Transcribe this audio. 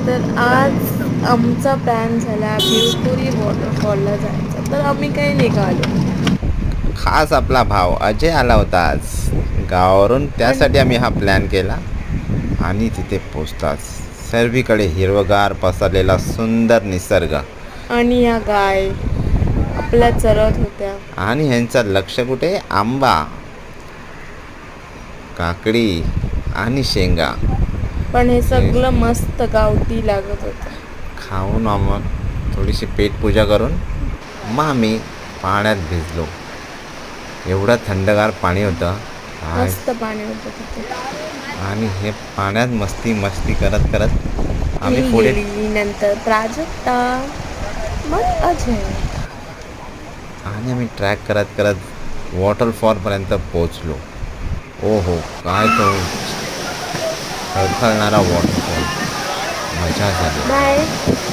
तर आज आमचा प्लॅन झाला भिवपुरी वॉटरफॉलला जायचा, तर आम्ही काही निघालो. खास आपला भाव अजय आला होता आज गावावरून, आणि त्यासाठी आम्ही हा प्लॅन केला. आणि तिथे पोचताच सर्वीकडे हिरवगार पसरलेला सुंदर निसर्ग आणि या गाय आपल्या चरत होत्या. आणि ह्यांचं लक्ष कुठे? आंबा, काकडी आणि शेंगा. पण हे हे सगळं मस्त गावठी लागत होतं. खाऊन आम्ही थोडीशी पेटपूजा करून मग आम्ही पाण्यात भिजलो. एवढं थंडगार पाणी होतं काय. मस्त पाणी होतं तिथे. आणि हे पाण्यात मस्ती मस्ती करत करत मी आम्ही पुढे. गेली, नंतर प्राजक्ता, मग अजय. आणि आम्ही ट्रॅक करत करत वॉटरफॉलपर्यंत पोचलो. ओ हो, काय तो खळखळणारा वॉटरफॉल, मजा झाली. बाय.